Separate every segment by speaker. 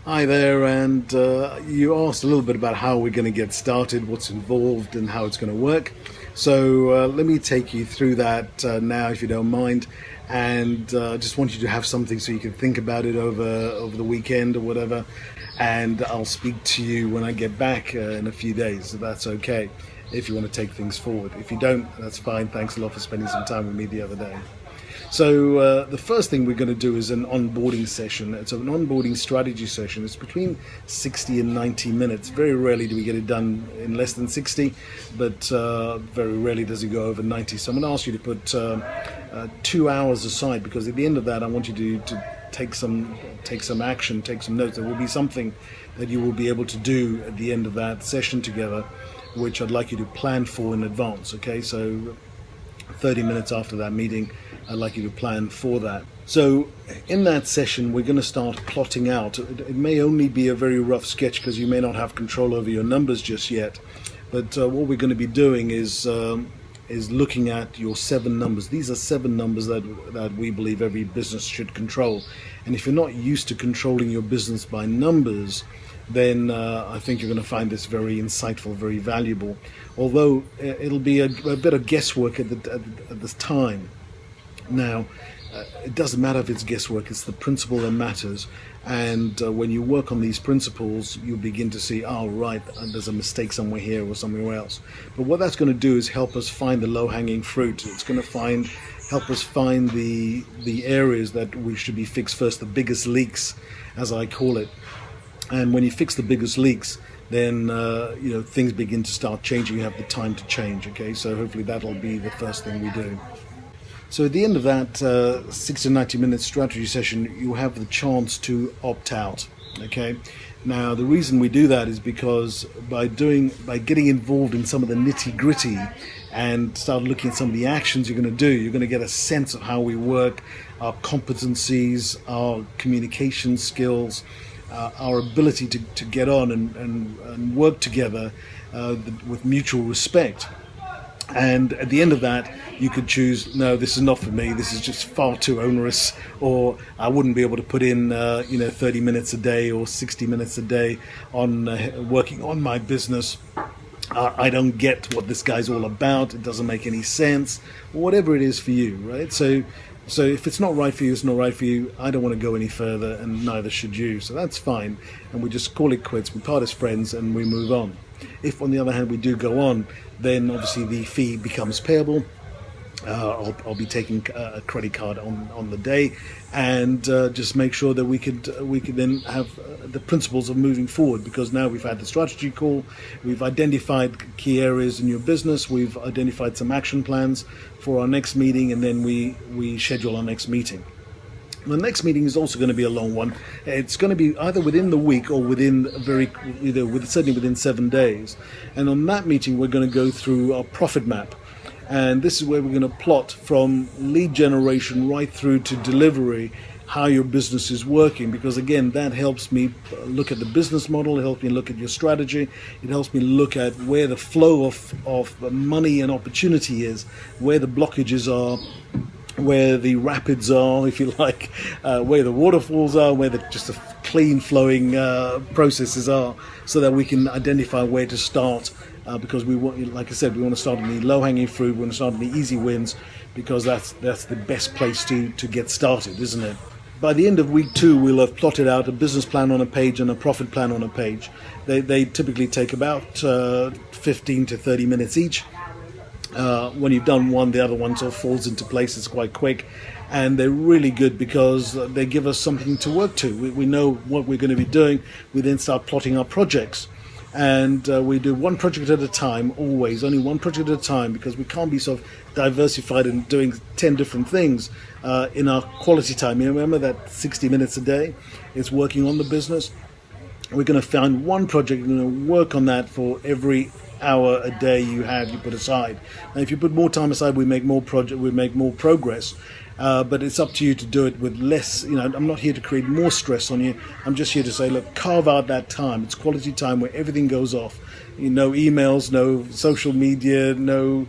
Speaker 1: Hi there, and you asked a little bit about how we're going to get started, what's involved, and how it's going to work. So let me take you through that now, if you don't mind. And I just want you to have something so you can think about it over the weekend or whatever. And I'll speak to you when I get back in a few days. So that's okay if you want to take things forward. If you don't, that's fine. Thanks a lot for spending some time with me the other day. So the first thing we're going to do is an onboarding session. It's an onboarding strategy session. It's between 60 and 90 minutes. Very rarely do we get it done in less than 60, but very rarely does it go over 90. So I'm going to ask you to put 2 hours aside, because at the end of that I want you to take some action, take some notes. There will be something that you will be able to do at the end of that session together, which I'd like you to plan for in advance. Okay, so 30 minutes after that meeting, I'd like you to plan for that. So in that session, we're going to start plotting out. It may only be a very rough sketch because you may not have control over your numbers just yet. But what we're going to be doing is looking at your 7 numbers. These are 7 numbers that we believe every business should control. And if you're not used to controlling your business by numbers, then I think you're going to find this very insightful, very valuable. Although it'll be a bit of guesswork at this time. Now, it doesn't matter if it's guesswork, it's the principle that matters. And when you work on these principles, you'll begin to see, oh, right, there's a mistake somewhere here or somewhere else. But what that's going to do is help us find the low-hanging fruit. It's going to help us find the areas that we should be fixed first, the biggest leaks, as I call it. And when you fix the biggest leaks, then things begin to start changing. You have the time to change. Okay, so hopefully that'll be the first thing we do. So at the end of that 60 to 90 minute strategy session, you have the chance to opt out. Okay. Now the reason we do that is because by getting involved in some of the nitty gritty and start looking at some of the actions you're going to do, you're going to get a sense of how we work, our competencies, our communication skills, our ability to get on and work together with mutual respect. And at the end of that, you could choose, no, this is not for me, this is just far too onerous, or I wouldn't be able to put in 30 minutes a day or 60 minutes a day on working on my business. I don't get what this guy's all about, it doesn't make any sense, whatever it is for you, right? So if it's not right for you, it's not right for you. I don't want to go any further, and neither should you. So that's fine, and we just call it quits. We part as friends, and we move on. If, on the other hand, we do go on, then obviously the fee becomes payable. I'll be taking a credit card on the day, and just make sure that we could then have the principles of moving forward, because now we've had the strategy call, we've identified key areas in your business, we've identified some action plans for our next meeting, and then we schedule our next meeting. The next meeting is also going to be a long one. It's going to be either within the week or certainly within 7 days. And on that meeting, we're going to go through our profit map. And this is where we're going to plot from lead generation right through to delivery how your business is working, because again, that helps me look at the business model, it helps me look at your strategy, it helps me look at where the flow of money and opportunity is, where the blockages are, where the rapids are, if you like, where the waterfalls are, where just the clean flowing processes are, so that we can identify where to start. Because we want, like I said, we want to start on the low-hanging fruit. We want to start on the easy wins, because that's the best place to get started, isn't it? By the end of week 2, we'll have plotted out a business plan on a page and a profit plan on a page. They typically take about 15 to 30 minutes each. When you've done one, the other one sort of falls into place. It's quite quick, and they're really good because they give us something to work to. We know what we're going to be doing. We then start plotting our projects, and we do one project at a time, always only one project at a time, because we can't be sort of diversified and doing 10 different things in our quality time. You remember that 60 minutes a day is working on the business. We're going to find one project, we're going to work on that for every hour a day you put aside. And if you put more time aside, we make more progress. But it's up to you to do it with less. I'm not here to create more stress on you. I'm just here to say, look, carve out that time. It's quality time where everything goes off. No emails, no social media, no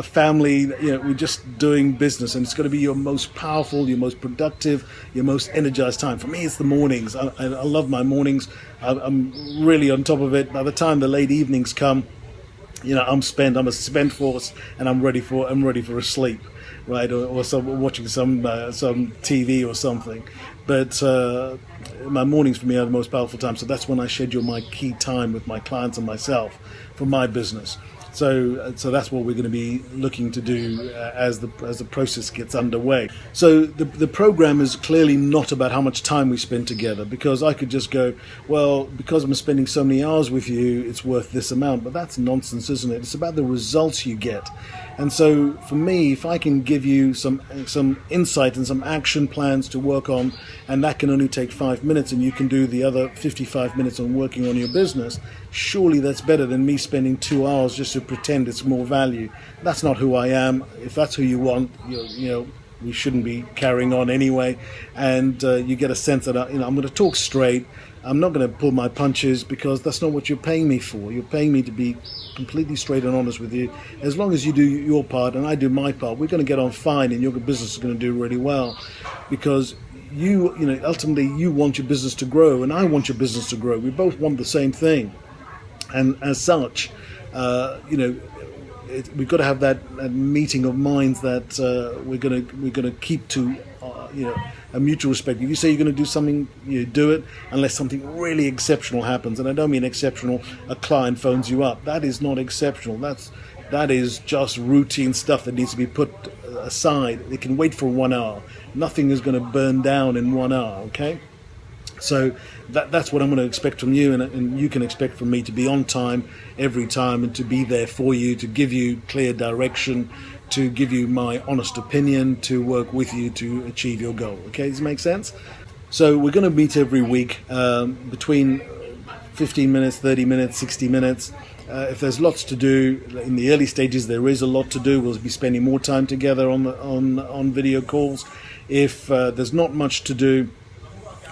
Speaker 1: family. We're just doing business, and it's going to be your most powerful, your most productive, your most energized time. For me, it's the mornings. I love my mornings. I'm really on top of it. By the time the late evenings come, I'm a spent force, and I'm ready for a sleep, right? Or watching some TV or something. But my mornings for me are the most powerful time. So that's when I schedule my key time with my clients and myself for my business. So that's what we're going to be looking to do as the process gets underway. So the program is clearly not about how much time we spend together, because I could just go, well, because I'm spending so many hours with you, it's worth this amount. But that's nonsense, isn't it? It's about the results you get. And so for me, if I can give you some insight and some action plans to work on, and that can only take 5 minutes, and you can do the other 55 minutes on working on your business, surely that's better than me spending 2 hours just to pretend it's more value. That's not who I am. If that's who you want, we shouldn't be carrying on anyway. And you get a sense that I'm going to talk straight. I'm not going to pull my punches, because that's not what you're paying me for. You're paying me to be completely straight and honest with you. As long as you do your part and I do my part, we're going to get on fine, and your business is going to do really well, because ultimately you want your business to grow, and I want your business to grow. We both want the same thing, and as such, we've got to have that meeting of minds that we're going to keep to a mutual respect. If you say you're going to do something, you do it, unless something really exceptional happens. And I don't mean exceptional, a client phones you up. That is not exceptional. That is just routine stuff that needs to be put aside. It can wait for 1 hour. Nothing is going to burn down in 1 hour, okay? So that's what I'm going to expect from you, and you can expect from me to be on time every time, and to be there for you, to give you clear direction, to give you my honest opinion, to work with you to achieve your goal. Okay, does it make sense? So we're going to meet every week between 15 minutes, 30 minutes, 60 minutes. If there's lots to do in the early stages, there is a lot to do. We'll be spending more time together on video calls. If there's not much to do,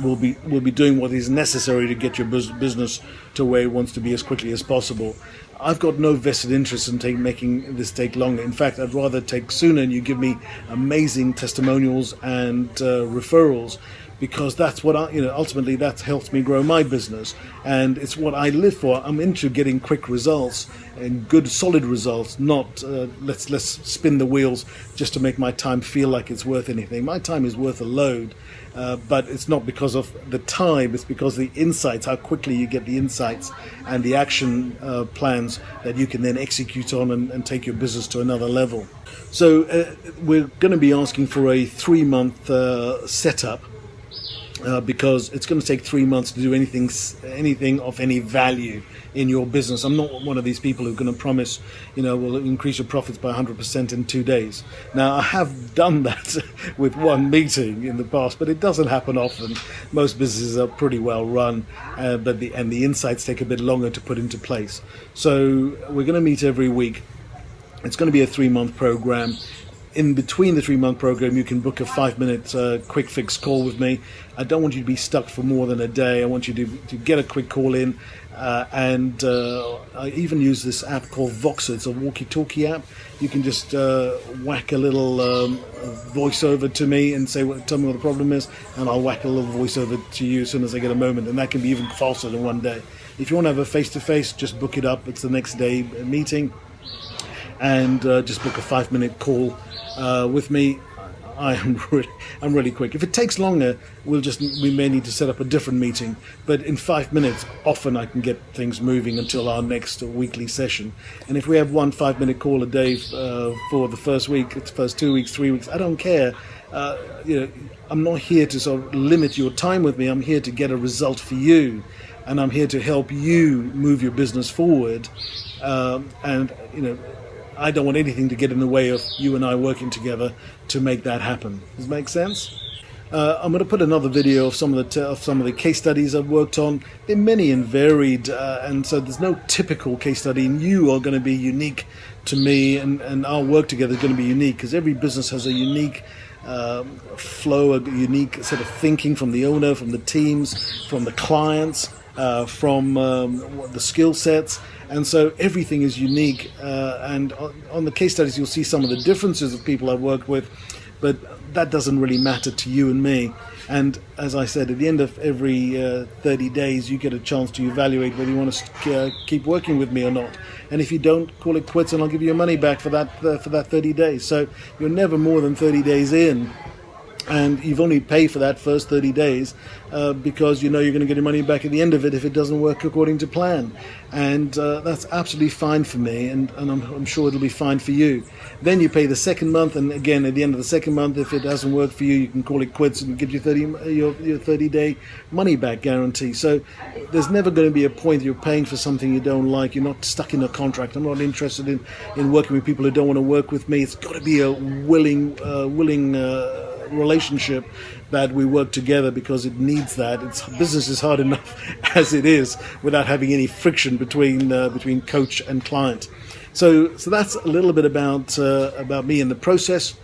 Speaker 1: we'll be doing what is necessary to get your business to where it wants to be as quickly as possible. I've got no vested interest in making this take longer. In fact, I'd rather take sooner, and you give me amazing testimonials and referrals, because that's what ultimately that helps me grow my business, and it's what I live for. I'm into getting quick results and good, solid results, not let's spin the wheels just to make my time feel like it's worth anything. My time is worth a load. But it's not because of the time, it's because of the insights, how quickly you get the insights and the action plans that you can then execute on and take your business to another level. So we're going to be asking for a 3-month setup, because it's going to take 3 months to do anything of any value in your business. I'm not one of these people who are going to promise, will increase your profits by 100% in 2 days. Now, I have done that with one meeting in the past, but it doesn't happen often. Most businesses are pretty well run, but the insights take a bit longer to put into place. So we're going to meet every week. It's going to be a 3-month program. In between the 3-month program, you can book a 5-minute quick fix call with me. I don't want you to be stuck for more than a day. I want you to get a quick call in. And I even use this app called Voxer. It's a walkie-talkie app. You can just whack a little voiceover to me and say, tell me what the problem is, and I'll whack a little voiceover to you as soon as I get a moment. And that can be even faster than 1 day. If you want to have a face-to-face, just book it up. It's the next day meeting. And just book a 5-minute call with me. I'm really quick. If it takes longer, we may need to set up a different meeting. But in 5 minutes, often I can get things moving until our next weekly session. And if we have 1 5-minute call a day for the first week, the first 2 weeks, 3 weeks, I don't care. I'm not here to sort of limit your time with me. I'm here to get a result for you, and I'm here to help you move your business forward. I don't want anything to get in the way of you and I working together to make that happen. Does it make sense? I'm going to put another video of some of the case studies I've worked on. They're many and varied, and so there's no typical case study. And you are going to be unique to me, and our work together is going to be unique, because every business has a unique flow, a unique sort of thinking from the owner, from the teams, from the clients, from the skill sets. And so everything is unique. And on the case studies, you'll see some of the differences of people I've worked with, but that doesn't really matter to you and me. And as I said, at the end of every 30 days, you get a chance to evaluate whether you want to keep working with me or not. And if you don't, call it quits, and I'll give you your money back for that 30 days. So you're never more than 30 days in. And you've only paid for that first 30 days because you know you're going to get your money back at the end of it if it doesn't work according to plan. And that's absolutely fine for me, and I'm sure it'll be fine for you. Then you pay the second month, and again, at the end of the second month, if it doesn't work for you, you can call it quits and give you your 30-day money back guarantee. So there's never going to be a point you're paying for something you don't like. You're not stuck in a contract. I'm not interested in working with people who don't want to work with me. It's got to be a willing relationship that we work together, because it needs that. Business is hard enough as it is without having any friction between coach and client. So that's a little bit about me and the process.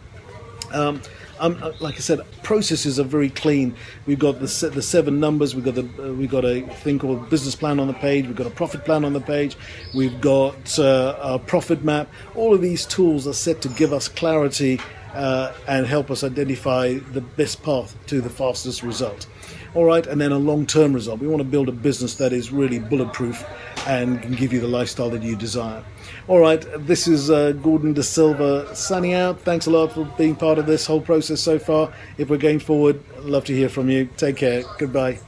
Speaker 1: Like I said, processes are very clean. We've got the 7 numbers. We've got a thing called business plan on the page. We've got a profit plan on the page. We've got a profit map. All of these tools are set to give us clarity and help us identify the best path to the fastest result. All right, and then a long-term result. We want to build a business that is really bulletproof and can give you the lifestyle that you desire. All right, this is Gordon De Silva signing out. Thanks a lot for being part of this whole process so far. If we're going forward, I'd love to hear from you. Take care. Goodbye.